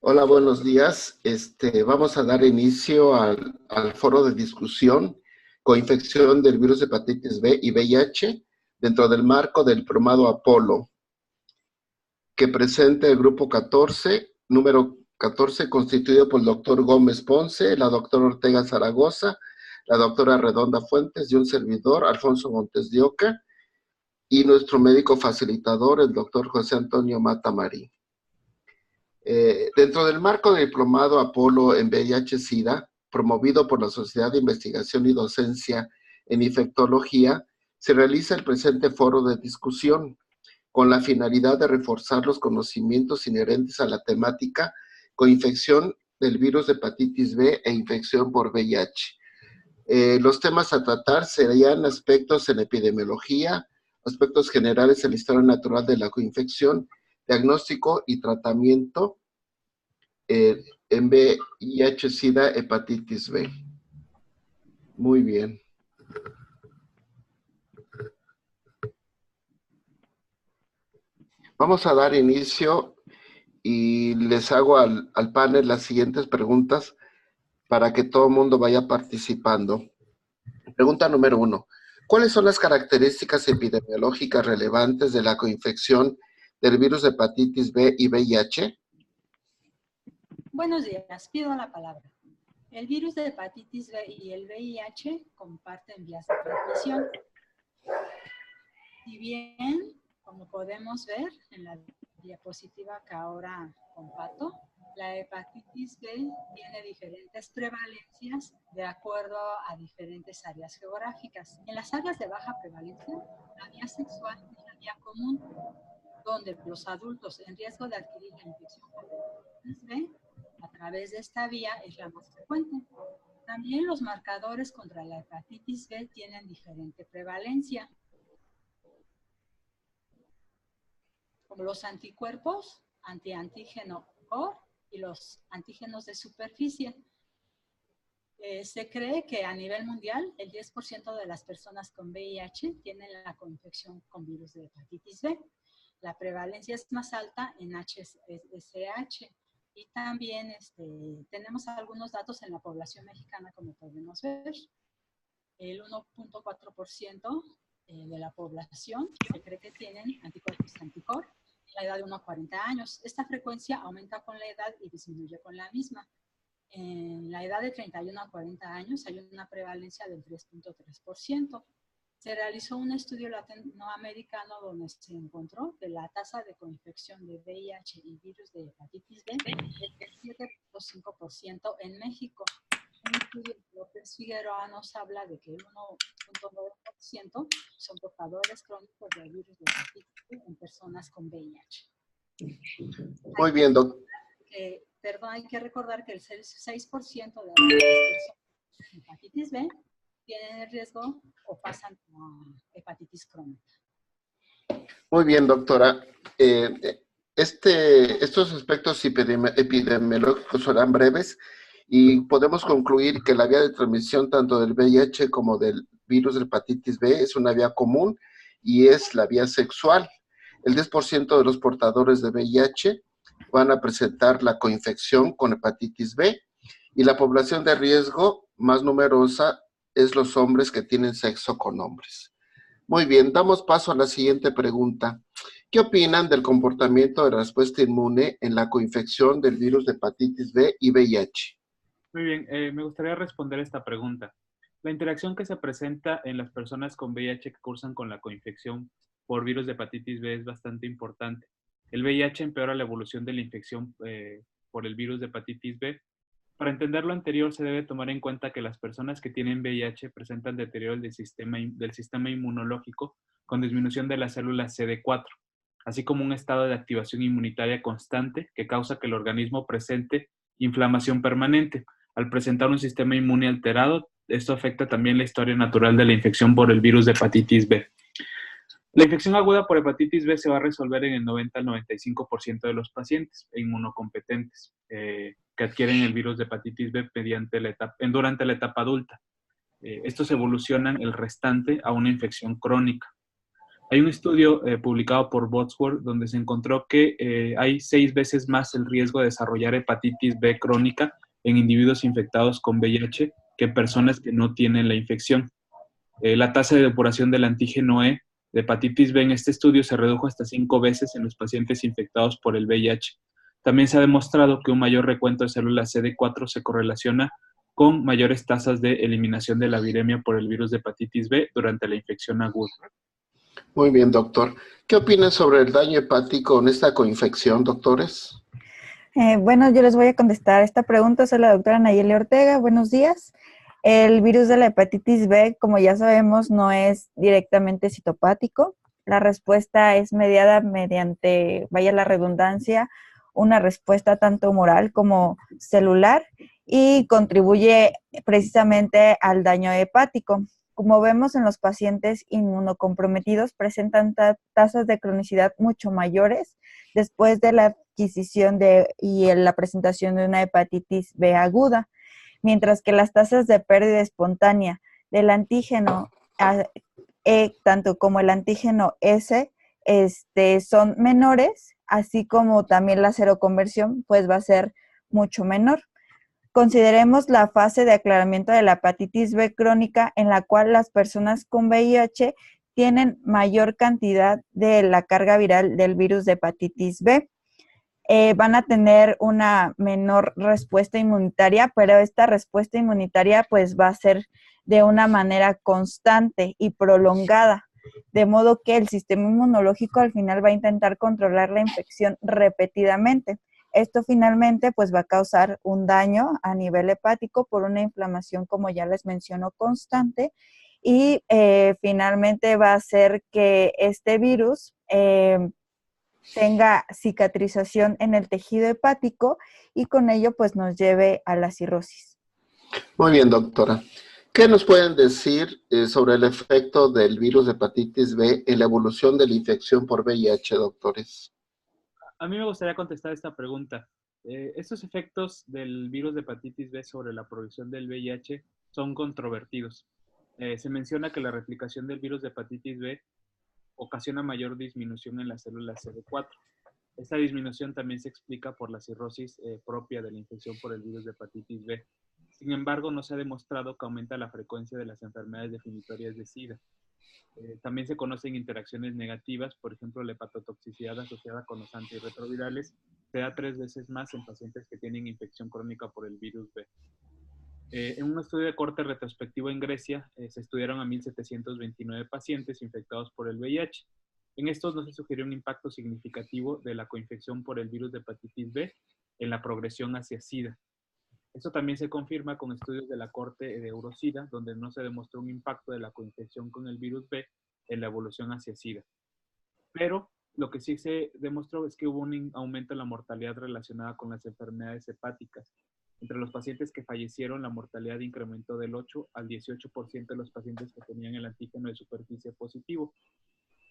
Hola, buenos días. Vamos a dar inicio al foro de discusión coinfección del virus de hepatitis B y VIH dentro del marco del Diplomado Apolo, que presenta el grupo 14, número 14, constituido por el doctor Gómez Ponce, la doctora Ortega Zaragoza, la doctora Redonda Fuentes y un servidor, Alfonso Montes de Oca, y nuestro médico facilitador, el doctor José Antonio Mata Marí. Dentro del marco del Diplomado Apolo en VIH-Sida, promovido por la Sociedad de Investigación y Docencia en Infectología, se realiza el presente foro de discusión con la finalidad de reforzar los conocimientos inherentes a la temática coinfección del virus de hepatitis B e infección por VIH. Los temas a tratar serían aspectos en epidemiología, aspectos generales en la historia natural de la coinfección, diagnóstico y tratamiento en VIH, SIDA, hepatitis B. Muy bien. Vamos a dar inicio y les hago al panel las siguientes preguntas para que todo el mundo vaya participando. Pregunta número 1. ¿Cuáles son las características epidemiológicas relevantes de la coinfección del virus de hepatitis B y VIH? Buenos días, pido la palabra. El virus de hepatitis B y el VIH comparten vías de transmisión. Si bien, como podemos ver en la diapositiva que ahora comparto, la hepatitis B tiene diferentes prevalencias de acuerdo a diferentes áreas geográficas. En las áreas de baja prevalencia, la vía sexual es la vía común, donde los adultos en riesgo de adquirir la infección por hepatitis B a través de esta vía es la más frecuente. También los marcadores contra la hepatitis B tienen diferente prevalencia, como los anticuerpos, antiantígeno OR y los antígenos de superficie. Se cree que a nivel mundial el 10% de las personas con VIH tienen la coinfección con virus de hepatitis B. La prevalencia es más alta en HSH. Y también tenemos algunos datos en la población mexicana, como podemos ver. El 1.4% de la población se cree que tienen anticuerpos antiCOR en la edad de unos 40 años. Esta frecuencia aumenta con la edad y disminuye con la misma. En la edad de 31 a 40 años hay una prevalencia del 3.3%. Se realizó un estudio latinoamericano donde se encontró que la tasa de coinfección de VIH y virus de hepatitis B es del 7.5% en México. Un estudio de López Figueroa nos habla de que el 1.9% son portadores crónicos del virus de hepatitis B en personas con VIH. Muy bien, doctor. Hay que recordar que el 6% de las personas con hepatitis B tienen el riesgo o pasan a hepatitis crónica. Muy bien, doctora. Estos aspectos epidemiológicos serán breves y podemos concluir que la vía de transmisión tanto del VIH como del virus de hepatitis B es una vía común y es la vía sexual. El 10% de los portadores de VIH van a presentar la coinfección con hepatitis B y la población de riesgo más numerosa es los hombres que tienen sexo con hombres. Muy bien, damos paso a la siguiente pregunta. ¿Qué opinan del comportamiento de la respuesta inmune en la coinfección del virus de hepatitis B y VIH? Muy bien, me gustaría responder esta pregunta. La interacción que se presenta en las personas con VIH que cursan con la coinfección por virus de hepatitis B es bastante importante. El VIH empeora la evolución de la infección por el virus de hepatitis B. Para entender lo anterior, se debe tomar en cuenta que las personas que tienen VIH presentan deterioro del sistema inmunológico con disminución de las células CD4, así como un estado de activación inmunitaria constante que causa que el organismo presente inflamación permanente. Al presentar un sistema inmune alterado, esto afecta también la historia natural de la infección por el virus de hepatitis B. La infección aguda por hepatitis B se va a resolver en el 90 al 95% de los pacientes inmunocompetentes que adquieren el virus de hepatitis B durante la etapa adulta. Estos evolucionan el restante a una infección crónica. Hay un estudio publicado por Botsworth donde se encontró que hay 6 veces más el riesgo de desarrollar hepatitis B crónica en individuos infectados con VIH que personas que no tienen la infección. La tasa de depuración del antígeno E de hepatitis B en este estudio se redujo hasta 5 veces en los pacientes infectados por el VIH. También se ha demostrado que un mayor recuento de células CD4 se correlaciona con mayores tasas de eliminación de la viremia por el virus de hepatitis B durante la infección aguda. Muy bien, doctor. ¿Qué opinan sobre el daño hepático en esta coinfección, doctores? Bueno, yo les voy a contestar esta pregunta. Soy la doctora Nayeli Ortega. Buenos días. El virus de la hepatitis B, como ya sabemos, no es directamente citopático. La respuesta es mediada mediante, vaya la redundancia, una respuesta tanto humoral como celular y contribuye precisamente al daño hepático. Como vemos en los pacientes inmunocomprometidos, presentan tasas de cronicidad mucho mayores después de la adquisición y la presentación de una hepatitis B aguda, mientras que las tasas de pérdida espontánea del antígeno E, tanto como el antígeno S, son menores, así como también la seroconversión, pues va a ser mucho menor. Consideremos la fase de aclaramiento de la hepatitis B crónica en la cual las personas con VIH tienen mayor cantidad de la carga viral del virus de hepatitis B. Van a tener una menor respuesta inmunitaria, pero esta respuesta inmunitaria pues va a ser de una manera constante y prolongada, de modo que el sistema inmunológico al final va a intentar controlar la infección repetidamente. Esto finalmente pues va a causar un daño a nivel hepático por una inflamación, como ya les menciono, constante, y finalmente va a hacer que este virus tenga cicatrización en el tejido hepático y con ello pues nos lleve a la cirrosis. Muy bien, doctora. ¿Qué nos pueden decir sobre el efecto del virus de hepatitis B en la evolución de la infección por VIH, doctores? A mí me gustaría contestar esta pregunta. Estos efectos del virus de hepatitis B sobre la progresión del VIH son controvertidos. Se menciona que la replicación del virus de hepatitis B ocasiona mayor disminución en las células CD4. Esta disminución también se explica por la cirrosis propia de la infección por el virus de hepatitis B. Sin embargo, no se ha demostrado que aumenta la frecuencia de las enfermedades definitorias de SIDA. También se conocen interacciones negativas, por ejemplo, la hepatotoxicidad asociada con los antirretrovirales se da 3 veces más en pacientes que tienen infección crónica por el virus B. En un estudio de corte retrospectivo en Grecia, se estudiaron a 1.729 pacientes infectados por el VIH. En estos no se sugirió un impacto significativo de la coinfección por el virus de hepatitis B en la progresión hacia SIDA. Esto también se confirma con estudios de la corte de Eurosida, donde no se demostró un impacto de la coinfección con el virus B en la evolución hacia SIDA. Pero lo que sí se demostró es que hubo un aumento en la mortalidad relacionada con las enfermedades hepáticas. Entre los pacientes que fallecieron, la mortalidad incrementó del 8 al 18% de los pacientes que tenían el antígeno de superficie positivo.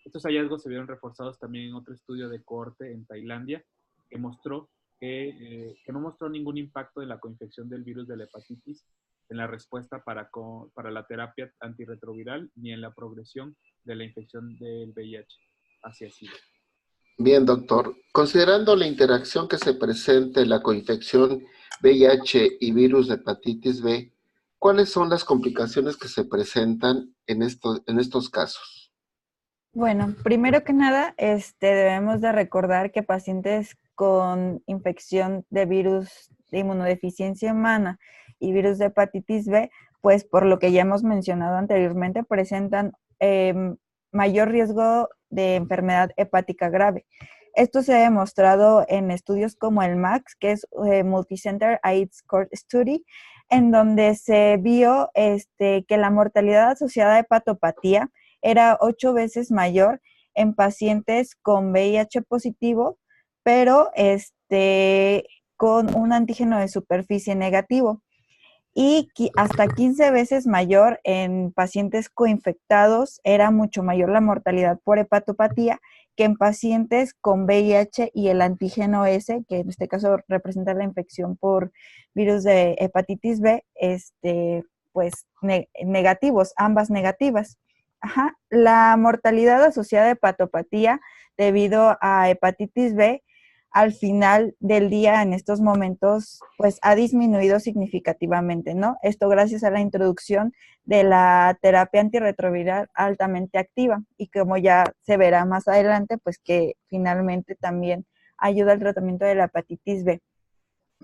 Estos hallazgos se vieron reforzados también en otro estudio de cohorte en Tailandia, que mostró que no mostró ningún impacto de la coinfección del virus de la hepatitis en la respuesta para la terapia antirretroviral ni en la progresión de la infección del VIH hacia SIDA. Bien, doctor. Considerando la interacción que se presenta en la coinfección VIH y virus de hepatitis B, ¿cuáles son las complicaciones que se presentan en estos casos? Bueno, primero que nada, debemos de recordar que pacientes con infección de virus de inmunodeficiencia humana y virus de hepatitis B, pues por lo que ya hemos mencionado anteriormente, presentan mayor riesgo de enfermedad hepática grave. Esto se ha demostrado en estudios como el MAX, que es Multicenter AIDS Cohort Study, en donde se vio que la mortalidad asociada a hepatopatía era 8 veces mayor en pacientes con VIH positivo, pero con un antígeno de superficie negativo, y hasta 15 veces mayor en pacientes coinfectados. Era mucho mayor la mortalidad por hepatopatía que en pacientes con VIH y el antígeno S, que en este caso representa la infección por virus de hepatitis B, pues negativos, ambas negativas. La mortalidad asociada a hepatopatía debido a hepatitis B al final del día en estos momentos pues ha disminuido significativamente, ¿no? Esto gracias a la introducción de la terapia antirretroviral altamente activa y como ya se verá más adelante, pues que finalmente también ayuda al tratamiento de la hepatitis B.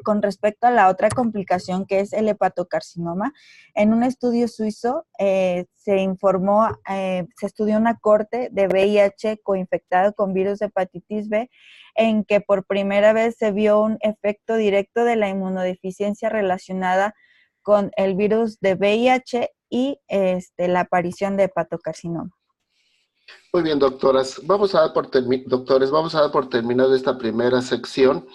Con respecto a la otra complicación que es el hepatocarcinoma, en un estudio suizo se informó, se estudió una cohorte de VIH coinfectado con virus de hepatitis B en que por primera vez se vio un efecto directo de la inmunodeficiencia relacionada con el virus de VIH y la aparición de hepatocarcinoma. Muy bien, doctores, vamos a dar por terminada esta primera sección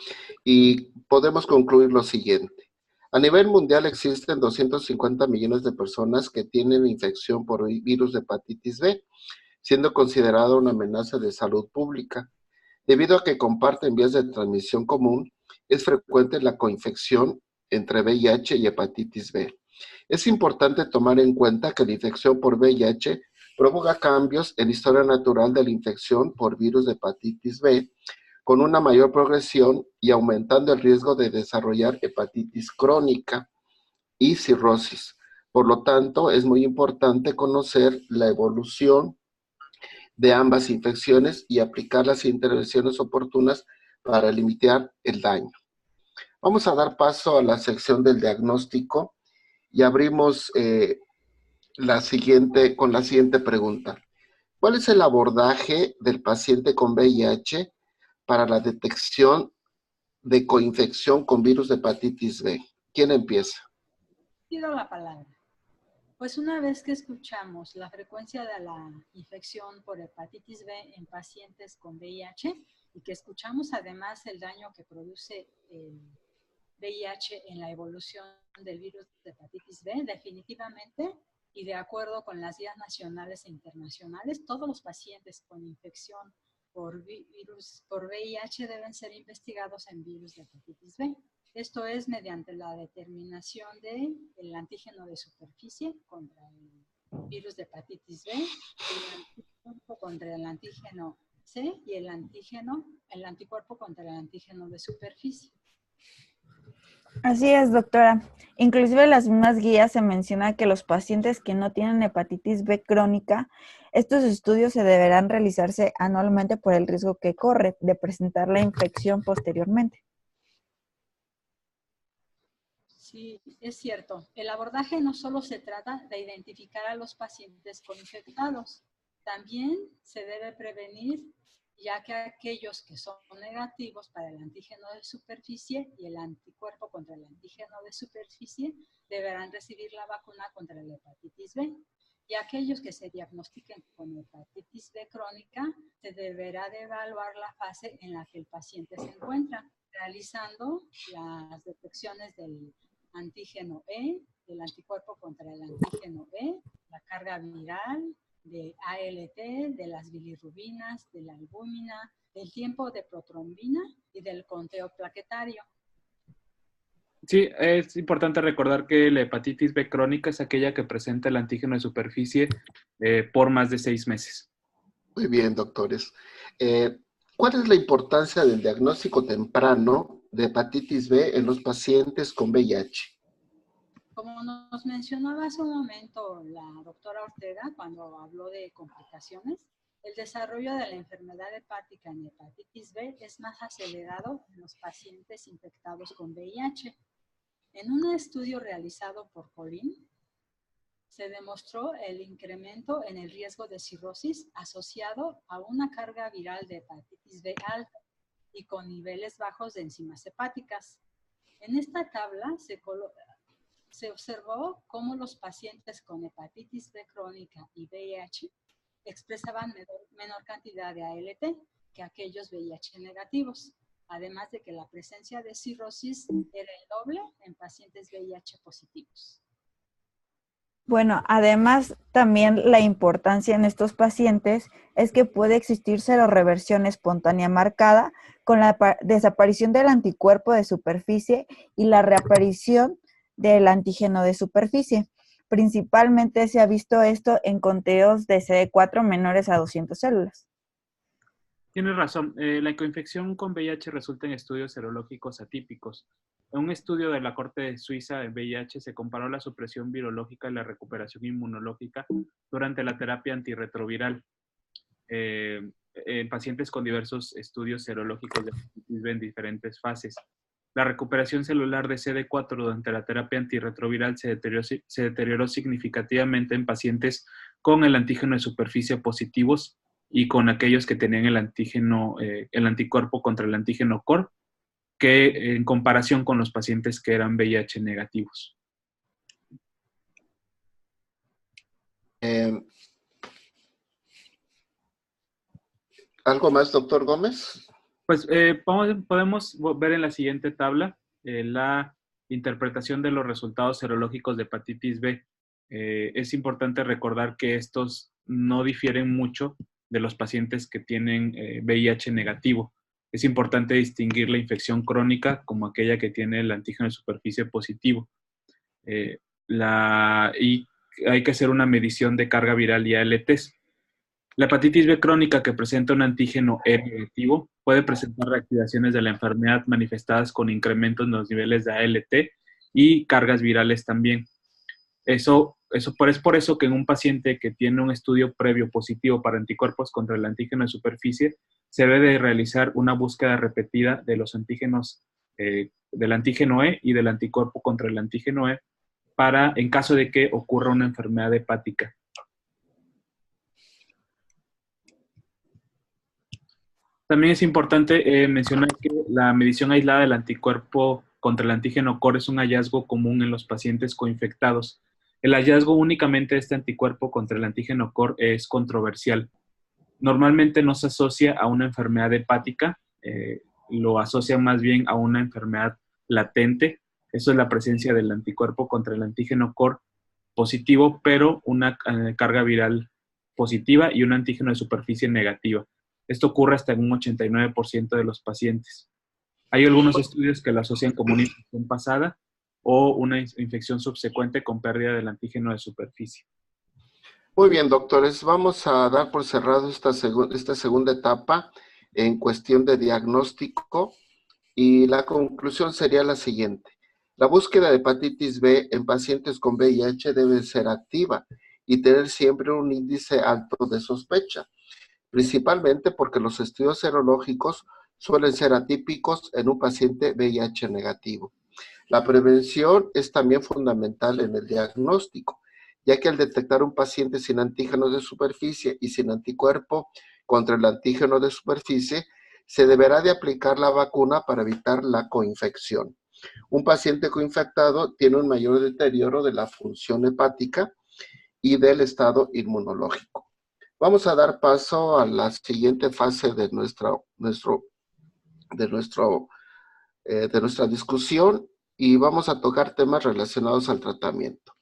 y podemos concluir lo siguiente. A nivel mundial existen 250 millones de personas que tienen infección por virus de hepatitis B, siendo considerada una amenaza de salud pública. Debido a que comparten vías de transmisión común, es frecuente la coinfección entre VIH y hepatitis B. Es importante tomar en cuenta que la infección por VIH provoca cambios en la historia natural de la infección por virus de hepatitis B, con una mayor progresión y aumentando el riesgo de desarrollar hepatitis crónica y cirrosis. Por lo tanto, es muy importante conocer la evolución de ambas infecciones y aplicar las intervenciones oportunas para limitar el daño. Vamos a dar paso a la sección del diagnóstico y abrimos la siguiente pregunta. ¿Cuál es el abordaje del paciente con VIH para la detección de coinfección con virus de hepatitis B? ¿Quién empieza? Pido la palabra. Pues una vez que escuchamos la frecuencia de la infección por hepatitis B en pacientes con VIH y que escuchamos además el daño que produce el VIH en la evolución del virus de hepatitis B, definitivamente y de acuerdo con las guías nacionales e internacionales, todos los pacientes con infección por VIH deben ser investigados en virus de hepatitis B. Esto es mediante la determinación del antígeno de superficie contra el virus de hepatitis B, el anticuerpo contra el antígeno C y el anticuerpo contra el antígeno de superficie. Así es, doctora. Inclusive en las mismas guías se menciona que los pacientes que no tienen hepatitis B crónica, estos estudios se deberán realizarse anualmente por el riesgo que corre de presentar la infección posteriormente. Sí, es cierto. El abordaje no solo se trata de identificar a los pacientes coinfectados, también se debe prevenir, ya que aquellos que son negativos para el antígeno de superficie y el anticuerpo contra el antígeno de superficie deberán recibir la vacuna contra la hepatitis B. Y aquellos que se diagnostiquen con hepatitis B crónica, se deberá de evaluar la fase en la que el paciente se encuentra, realizando las detecciones del antígeno E, del anticuerpo contra el antígeno E, la carga viral, de ALT, de las bilirrubinas, de la albúmina, del tiempo de protrombina y del conteo plaquetario. Sí, es importante recordar que la hepatitis B crónica es aquella que presenta el antígeno de superficie por más de 6 meses. Muy bien, doctores. ¿Cuál es la importancia del diagnóstico temprano de hepatitis B en los pacientes con VIH? Como nos mencionaba hace un momento la doctora Ortega cuando habló de complicaciones, el desarrollo de la enfermedad hepática en hepatitis B es más acelerado en los pacientes infectados con VIH. En un estudio realizado por Colin, se demostró el incremento en el riesgo de cirrosis asociado a una carga viral de hepatitis B alta y con niveles bajos de enzimas hepáticas. En esta tabla se observó cómo los pacientes con hepatitis B crónica y VIH expresaban menor cantidad de ALT que aquellos VIH negativos, además de que la presencia de cirrosis era el doble en pacientes VIH positivos. Bueno, además también la importancia en estos pacientes es que puede existir seroreversión espontánea marcada con la desaparición del anticuerpo de superficie y la reaparición del antígeno de superficie. Principalmente se ha visto esto en conteos de CD4 menores a 200 células. Tienes razón. La coinfección con VIH resulta en estudios serológicos atípicos. En un estudio de la Corte de Suiza en VIH se comparó la supresión virológica y la recuperación inmunológica durante la terapia antirretroviral en pacientes con diversos estudios serológicos de hepatitis B en diferentes fases. La recuperación celular de CD4 durante la terapia antirretroviral se deterioró significativamente en pacientes con el antígeno de superficie positivos y con aquellos que tenían el antígeno, el anticuerpo contra el antígeno core, que en comparación con los pacientes que eran VIH negativos. ¿Algo más, doctor Gómez? Pues podemos ver en la siguiente tabla la interpretación de los resultados serológicos de hepatitis B. Es importante recordar que estos no difieren mucho de los pacientes que tienen VIH negativo. Es importante distinguir la infección crónica como aquella que tiene el antígeno de superficie positivo. Y hay que hacer una medición de carga viral y ALTs. La hepatitis B crónica que presenta un antígeno E negativo puede presentar reactivaciones de la enfermedad manifestadas con incrementos en los niveles de ALT y cargas virales también. Es por eso que en un paciente que tiene un estudio previo positivo para anticuerpos contra el antígeno de superficie, se debe de realizar una búsqueda repetida de los antígenos, del antígeno E y del anticuerpo contra el antígeno E, en caso de que ocurra una enfermedad hepática. También es importante mencionar que la medición aislada del anticuerpo contra el antígeno core es un hallazgo común en los pacientes coinfectados. El hallazgo únicamente de este anticuerpo contra el antígeno core es controversial. Normalmente no se asocia a una enfermedad hepática, lo asocia más bien a una enfermedad latente. Eso es la presencia del anticuerpo contra el antígeno core positivo, pero una carga viral positiva y un antígeno de superficie negativa. Esto ocurre hasta en un 89% de los pacientes. Hay algunos estudios que lo asocian como una infección pasada o una infección subsecuente con pérdida del antígeno de superficie. Muy bien, doctores. Vamos a dar por cerrado esta segunda etapa en cuestión de diagnóstico y la conclusión sería la siguiente. La búsqueda de hepatitis B en pacientes con VIH debe ser activa y tener siempre un índice alto de sospecha, principalmente porque los estudios serológicos suelen ser atípicos en un paciente VIH negativo. La prevención es también fundamental en el diagnóstico, ya que al detectar un paciente sin antígenos de superficie y sin anticuerpo contra el antígeno de superficie, se deberá de aplicar la vacuna para evitar la coinfección. Un paciente coinfectado tiene un mayor deterioro de la función hepática y del estado inmunológico. Vamos a dar paso a la siguiente fase de nuestra discusión y vamos a tocar temas relacionados al tratamiento.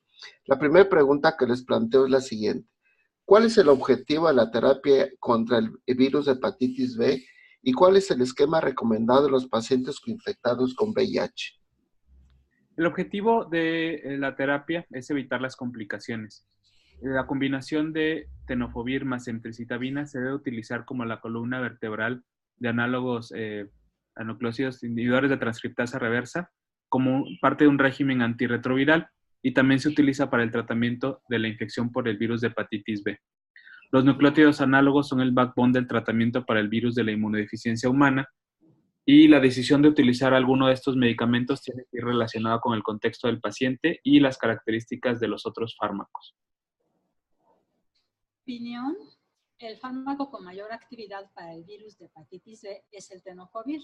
La primera pregunta que les planteo es la siguiente. ¿Cuál es el objetivo de la terapia contra el virus de hepatitis B y cuál es el esquema recomendado de los pacientes infectados con VIH? El objetivo de la terapia es evitar las complicaciones. La combinación de tenofovir más emtricitabina se debe utilizar como la columna vertebral de análogos a nucleósidos inhibidores de transcriptasa reversa como parte de un régimen antirretroviral y también se utiliza para el tratamiento de la infección por el virus de hepatitis B. Los nucleótidos análogos son el backbone del tratamiento para el virus de la inmunodeficiencia humana y la decisión de utilizar alguno de estos medicamentos tiene que ir relacionada con el contexto del paciente y las características de los otros fármacos. Opinión, el fármaco con mayor actividad para el virus de hepatitis B es el tenofovir,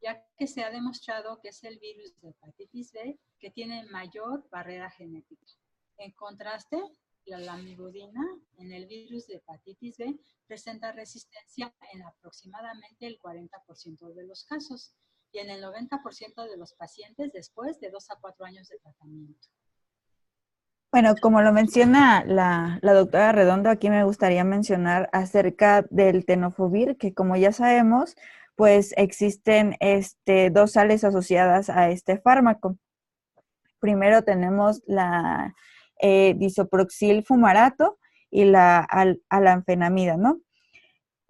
ya que se ha demostrado que es el virus de hepatitis B que tiene mayor barrera genética. En contraste, la lamivudina en el virus de hepatitis B presenta resistencia en aproximadamente el 40% de los casos y en el 90% de los pacientes después de 2 a 4 años de tratamiento. Bueno, como lo menciona la doctora Redondo, aquí me gustaría mencionar acerca del tenofovir, que como ya sabemos, pues existen 2 sales asociadas a este fármaco. Primero tenemos disoproxil fumarato y la alanfenamida, ¿no?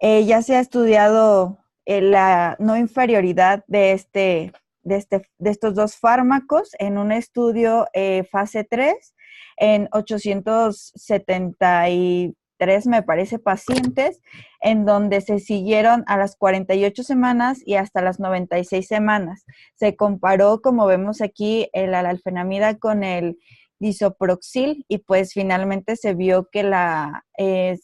Ya se ha estudiado la no inferioridad de estos dos fármacos en un estudio fase 3 en 873, me parece, pacientes, en donde se siguieron a las 48 semanas y hasta las 96 semanas. Se comparó, como vemos aquí, la alanfenamida con el disoproxil y pues finalmente se vio que la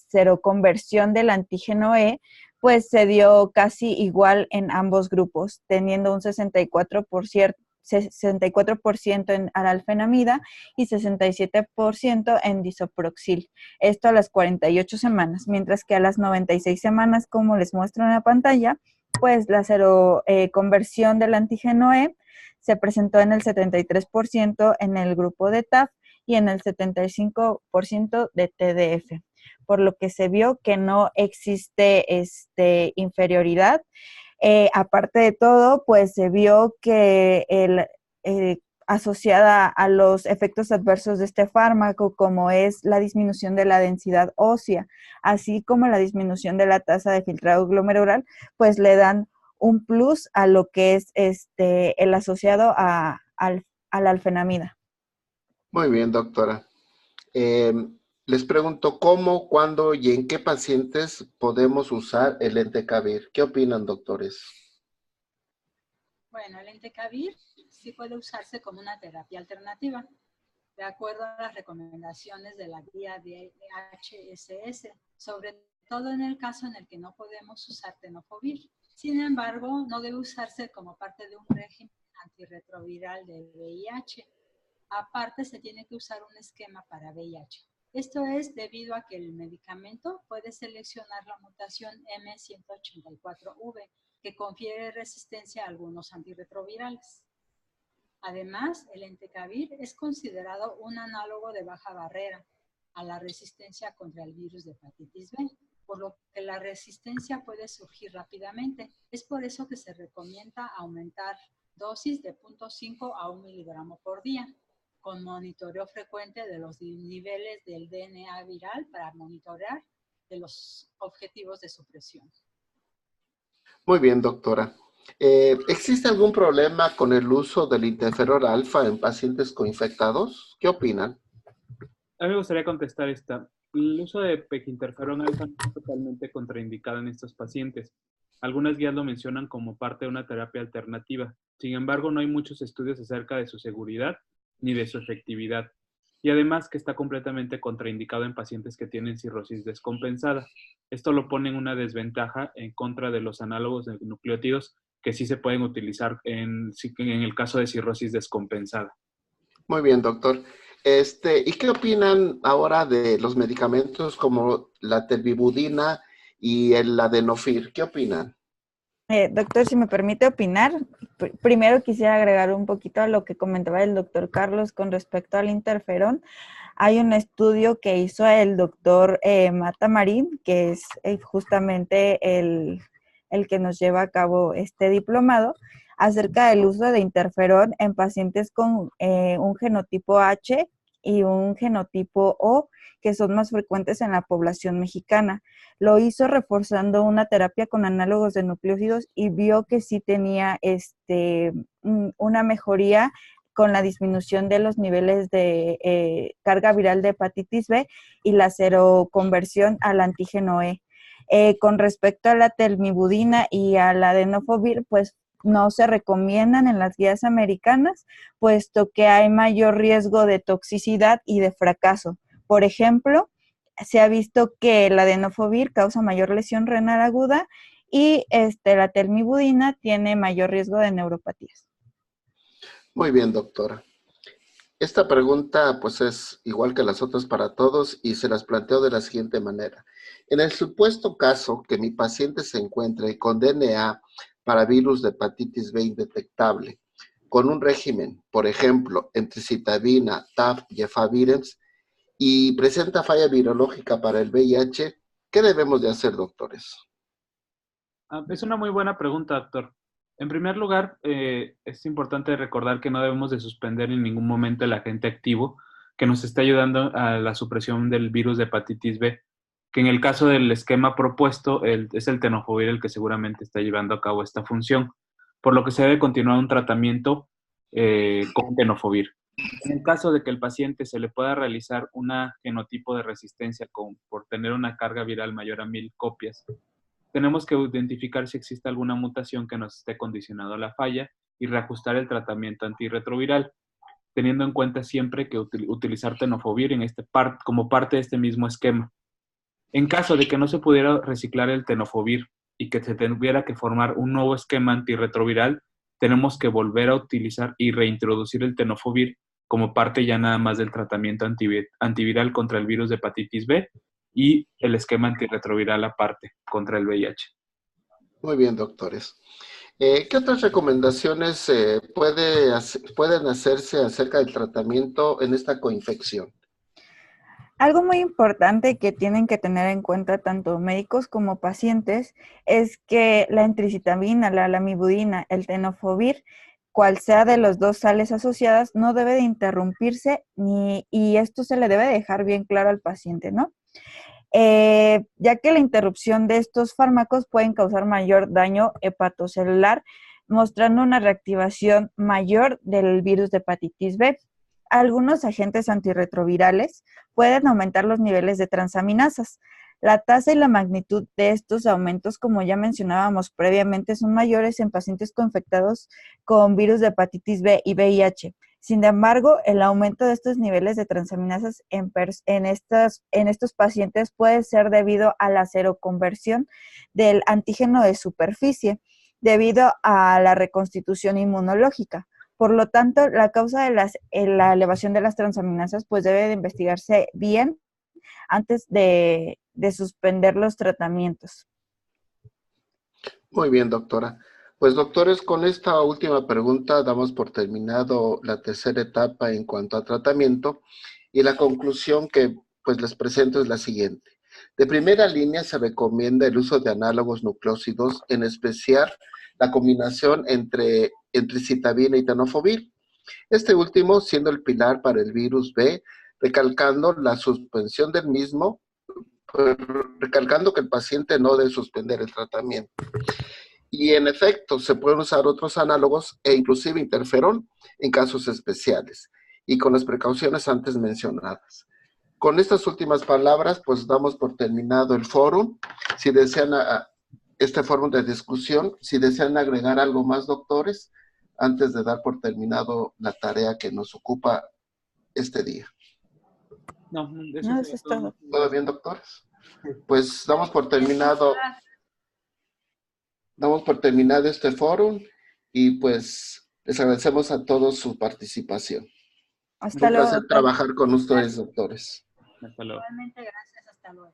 seroconversión del antígeno E pues se dio casi igual en ambos grupos, teniendo un 64% en alalfenamida y 67% en disoproxil. Esto a las 48 semanas, mientras que a las 96 semanas, como les muestro en la pantalla, pues la seroconversión del antígeno E se presentó en el 73% en el grupo de TAF y en el 75% de TDF, por lo que se vio que no existe inferioridad. Aparte de todo, pues se vio que asociada a los efectos adversos de este fármaco, como es la disminución de la densidad ósea, así como la disminución de la tasa de filtrado glomerular, pues le dan un plus a lo que es el asociado a la alfenamida. Muy bien, doctora. Les pregunto cómo, cuándo y en qué pacientes podemos usar el entecavir. ¿Qué opinan, doctores? Bueno, el entecavir sí puede usarse como una terapia alternativa, de acuerdo a las recomendaciones de la guía de HSS, sobre todo en el caso en el que no podemos usar tenofovir. Sin embargo, no debe usarse como parte de un régimen antirretroviral de VIH. Aparte, se tiene que usar un esquema para VIH. Esto es debido a que el medicamento puede seleccionar la mutación M184V, que confiere resistencia a algunos antirretrovirales. Además, el entecavir es considerado un análogo de baja barrera a la resistencia contra el virus de hepatitis B, por lo que la resistencia puede surgir rápidamente. Es por eso que se recomienda aumentar dosis de 0.5 a 1 miligramo por día, con monitoreo frecuente de los niveles del DNA viral para monitorear de los objetivos de supresión. Muy bien, doctora. ¿Existe algún problema con el uso del interferón alfa en pacientes coinfectados? ¿Qué opinan? A mí me gustaría contestar esta. El uso de peginterferón alfa no es totalmente contraindicado en estos pacientes. Algunas guías lo mencionan como parte de una terapia alternativa. Sin embargo, no hay muchos estudios acerca de su seguridad ni de su efectividad. Y además que está completamente contraindicado en pacientes que tienen cirrosis descompensada. Esto lo pone en una desventaja en contra de los análogos de nucleótidos que sí se pueden utilizar en el caso de cirrosis descompensada. Muy bien, doctor. ¿Y qué opinan ahora de los medicamentos como la telvibudina y el adenofir? ¿Qué opinan? Doctor, si me permite opinar, primero quisiera agregar un poquito a lo que comentaba el doctor Carlos con respecto al interferón. Hay un estudio que hizo el doctor Mata Marín, que es justamente el que nos lleva a cabo este diplomado, acerca del uso de interferón en pacientes con un genotipo H y un genotipo O, que son más frecuentes en la población mexicana. Lo hizo reforzando una terapia con análogos de nucleósidos y vio que sí tenía una mejoría con la disminución de los niveles de carga viral de hepatitis B y la seroconversión al antígeno E. Con respecto a la telmibudina y a la adenofovir, pues no se recomiendan en las guías americanas, puesto que hay mayor riesgo de toxicidad y de fracaso. Por ejemplo, se ha visto que la adenofovir causa mayor lesión renal aguda y la telmibudina tiene mayor riesgo de neuropatías. Muy bien, doctora. Esta pregunta pues es igual que las otras para todos y se las planteo de la siguiente manera. En el supuesto caso que mi paciente se encuentre con DNA para virus de hepatitis B indetectable, con un régimen, por ejemplo, entre citabina, TAF y efavirenz, y presenta falla virológica para el VIH, ¿qué debemos de hacer, doctores? Es una muy buena pregunta, doctor. En primer lugar, es importante recordar que no debemos de suspender en ningún momento el agente activo que nos está ayudando a la supresión del virus de hepatitis B, que en el caso del esquema propuesto es el tenofovir el que seguramente está llevando a cabo esta función, por lo que se debe continuar un tratamiento con tenofovir. En el caso de que el paciente se le pueda realizar un genotipo de resistencia por tener una carga viral mayor a 1000 copias, tenemos que identificar si existe alguna mutación que nos esté condicionando a la falla y reajustar el tratamiento antirretroviral, teniendo en cuenta siempre que utilizar tenofovir como parte de este mismo esquema. En caso de que no se pudiera reciclar el tenofovir y que se tuviera que formar un nuevo esquema antirretroviral, tenemos que volver a utilizar y reintroducir el tenofovir como parte ya nada más del tratamiento antiviral contra el virus de hepatitis B y el esquema antirretroviral aparte contra el VIH. Muy bien, doctores. ¿Qué otras recomendaciones pueden hacerse acerca del tratamiento en esta coinfección? Algo muy importante que tienen que tener en cuenta tanto médicos como pacientes es que la entricitabina, la lamivudina, el tenofovir, cual sea de los dos sales asociadas, no debe de interrumpirse y esto se le debe dejar bien claro al paciente, ¿no? Ya que la interrupción de estos fármacos pueden causar mayor daño hepatocelular, mostrando una reactivación mayor del virus de hepatitis B. Algunos agentes antirretrovirales pueden aumentar los niveles de transaminasas. La tasa y la magnitud de estos aumentos, como ya mencionábamos previamente, son mayores en pacientes infectados con virus de hepatitis B y VIH. Sin embargo, el aumento de estos niveles de transaminasas en estos pacientes puede ser debido a la seroconversión del antígeno de superficie, debido a la reconstitución inmunológica. Por lo tanto, la causa de la elevación de las transaminasas pues debe de investigarse bien antes de suspender los tratamientos. Muy bien, doctora. Pues, doctores, con esta última pregunta damos por terminado la tercera etapa en cuanto a tratamiento y la conclusión que pues les presento es la siguiente. De primera línea se recomienda el uso de análogos nucleósidos, en especial la combinación entre entricitabina y tenofovir. Este último siendo el pilar para el virus B, recalcando la suspensión del mismo, recalcando que el paciente no debe suspender el tratamiento. Y en efecto, se pueden usar otros análogos e inclusive interferón en casos especiales y con las precauciones antes mencionadas. Con estas últimas palabras, pues damos por terminado el foro. Si desean este foro de discusión, si desean agregar algo más, doctores, antes de dar por terminado la tarea que nos ocupa este día. No, Eso es todo. ¿Todo bien, doctores? Pues damos por terminado este foro y pues les agradecemos a todos su participación. Hasta Un luego. placer trabajar con ustedes, doctores. Hasta luego. Igualmente, gracias. Hasta luego.